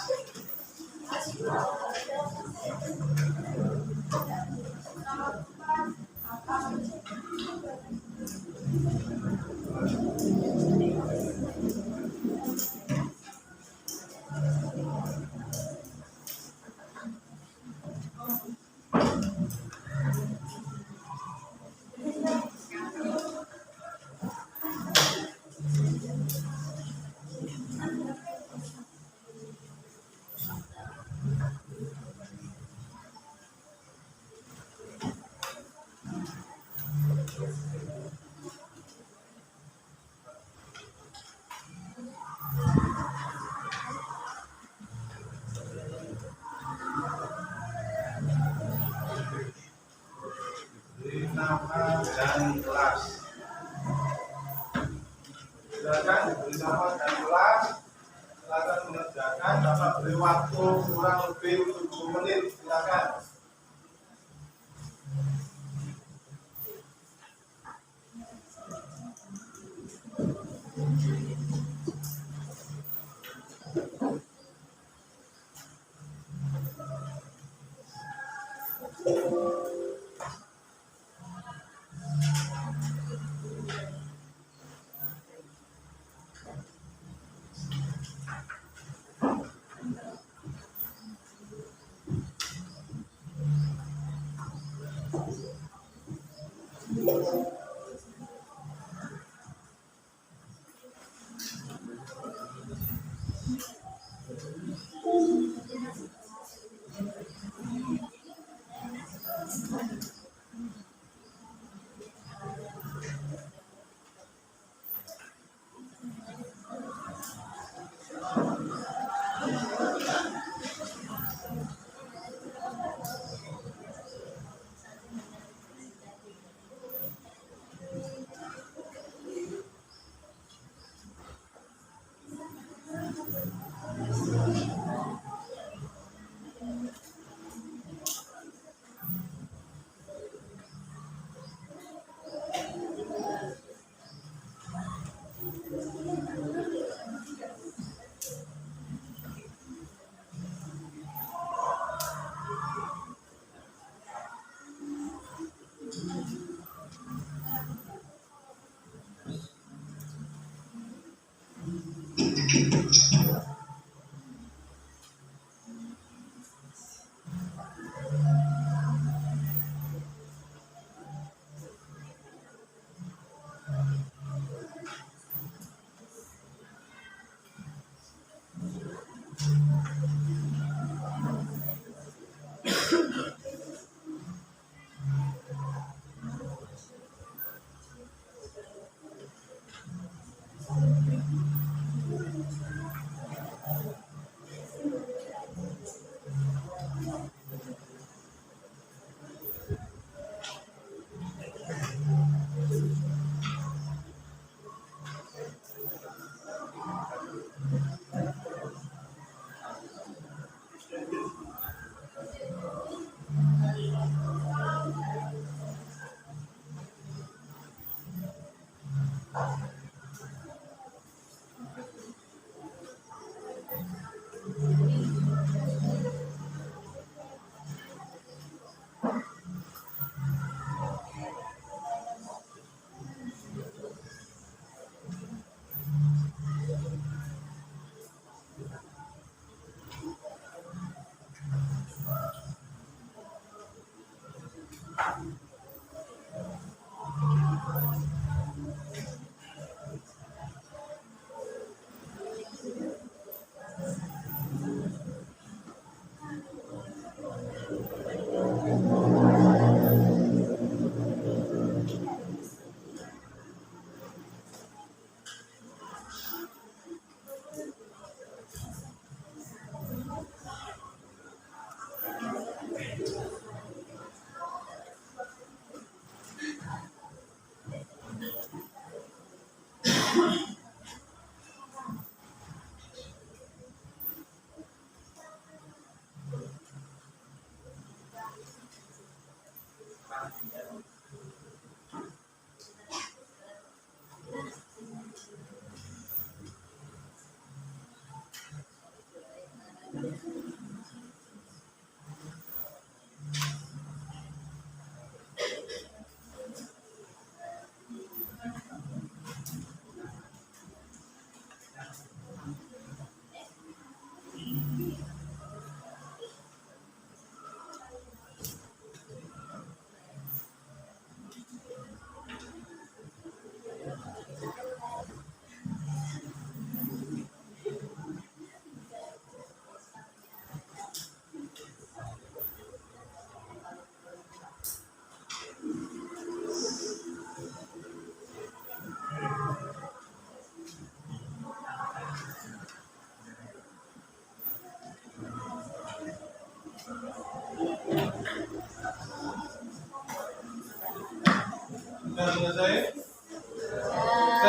dan kelas. Silakan diberi nama dan kelas. Silakan mengerjakan. Dapat beri waktu kurang lebih 7 menit. Silakan.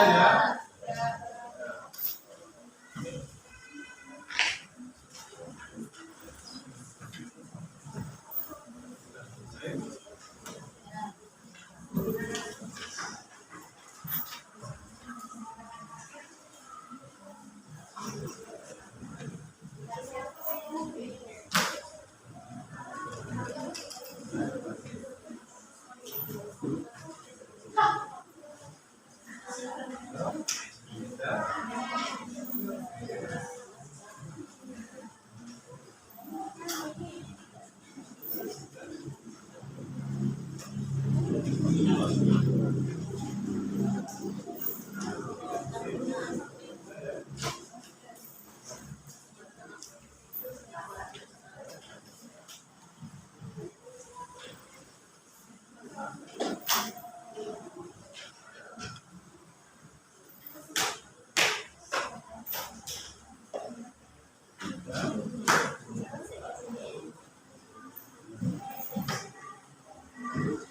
ya.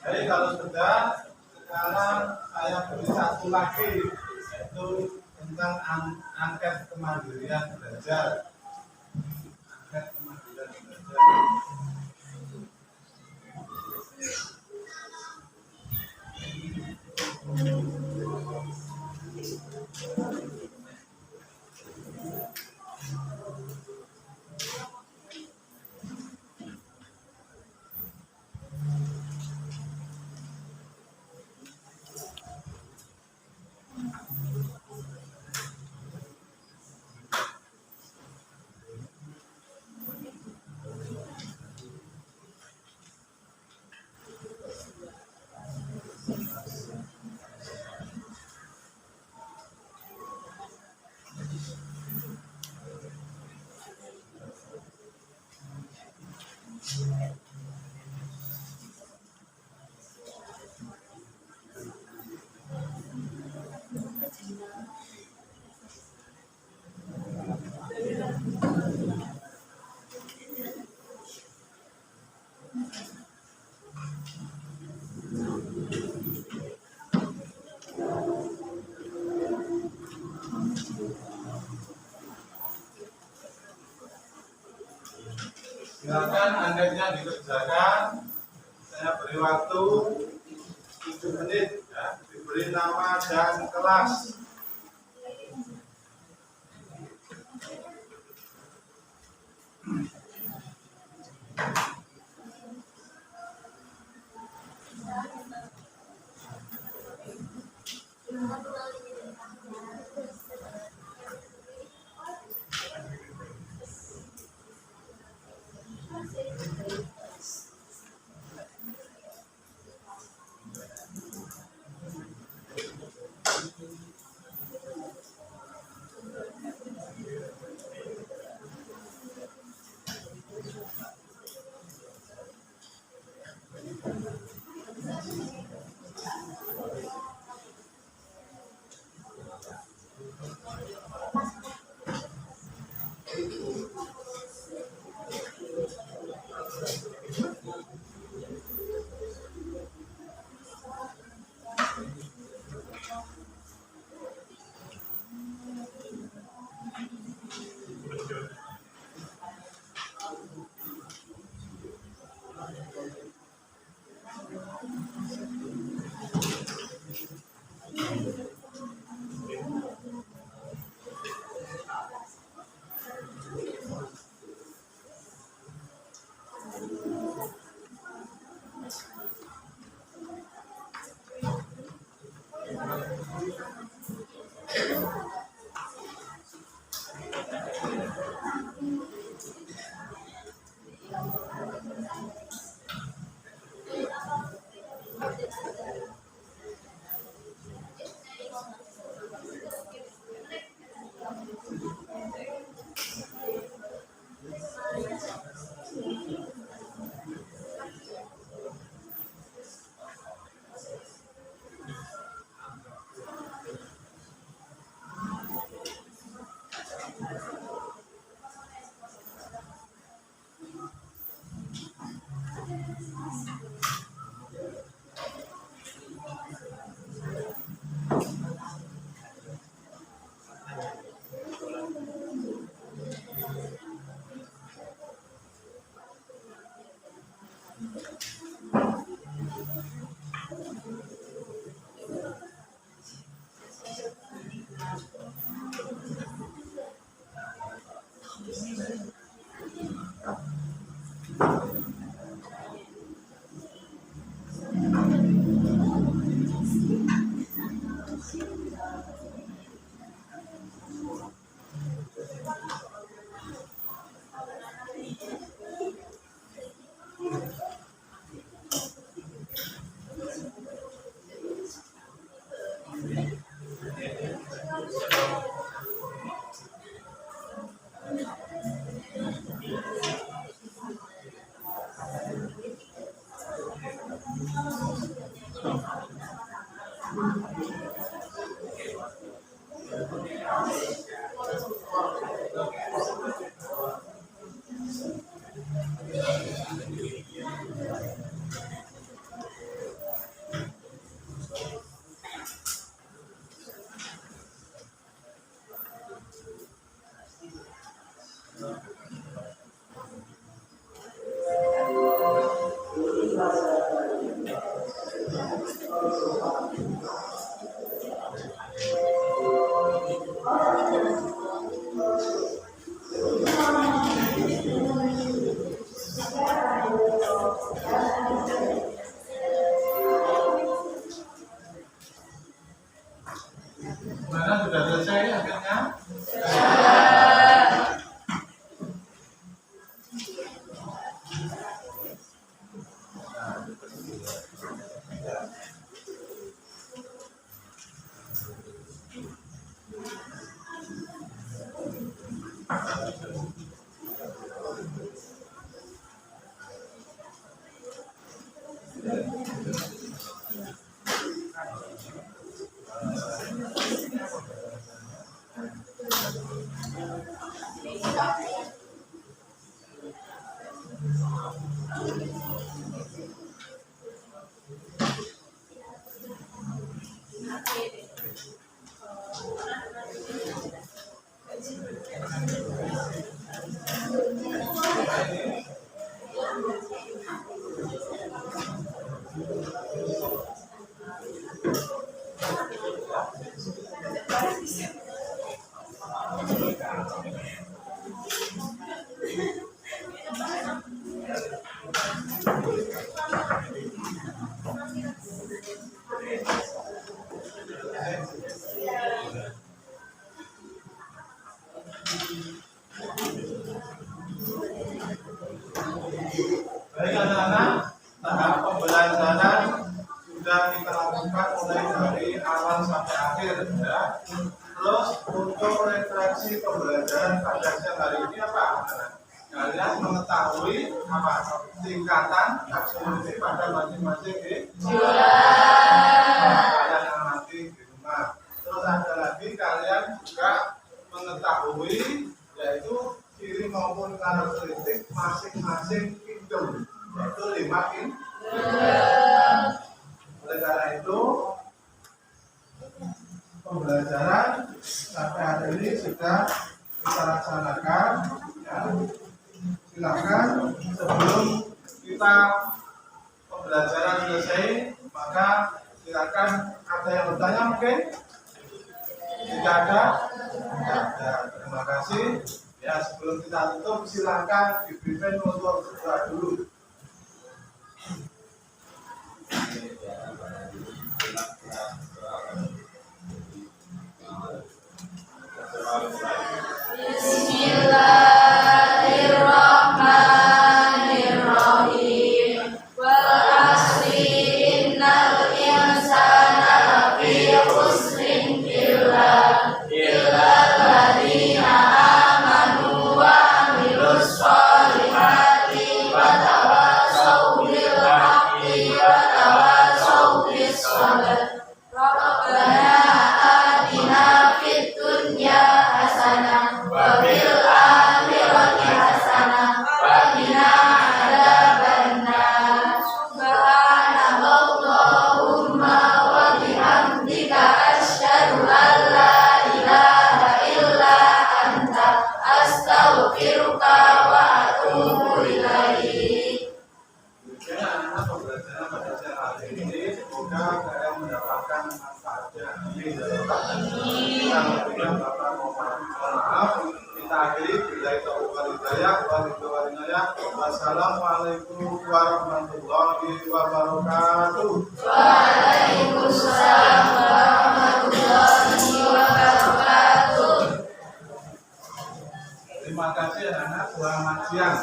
Jadi kalau sudah, sekarang saya beri satu lagi, yaitu tentang angket kemandirian belajar. Angket kemandirian belajar. Silakan angketnya dikerjakan. Saya beri waktu 7 menit, ya. Diberi nama dan kelas. Gimana, sudah selesai akhirnya? Baik anak-anak, tahap pembelajaran sudah kita lakukan mulai dari awal sampai akhir ya. Terus untuk refleksi pembelajaran pada siang hari ini apa? Kalian mengetahui apa tingkatan taksonomi pada masing-masing kalian amati di rumah. Terus ada lagi kalian juga mengetahui yaitu ciri maupun karakteristik masing-masing kingdom, yaitu 5 kingdom. Oleh karena itu pembelajaran sampai hari ini sudah kita laksanakan ya. Silakan sebelum kita pembelajaran selesai maka silakan ada yang bertanya mungkin? Tidak ada? Terima kasih. Ya, sebelum kita tutup silakan dipimpin untuk berdoa dulu. Bismillahirrahmanirrahim. Wal asri innal insana lafi khusrin illa alladziina amanu wa amilus sholihati wa tawassaw bil haqqi wa tawassaw bis sabr. Rabbana atina fid dunya hasanah wa fil akhirati hasanah wa qina adzabannar. Subhanallahumma wa bihamdika asyhadu an la ilaha illa anta astaghfiruka wa atubu ilaik. Demikian anak-anak pembelajaran pada siang hari ini. Semoga kalian mendapatkan manfaatnya. Maaf, kita akhiri bila itu walidayah, wassalamualaikum warahmatullahi wabarakatuh. Waalaikumsalam warahmatullahi wabarakatuh. Terima kasih anak-anak, selamat siang.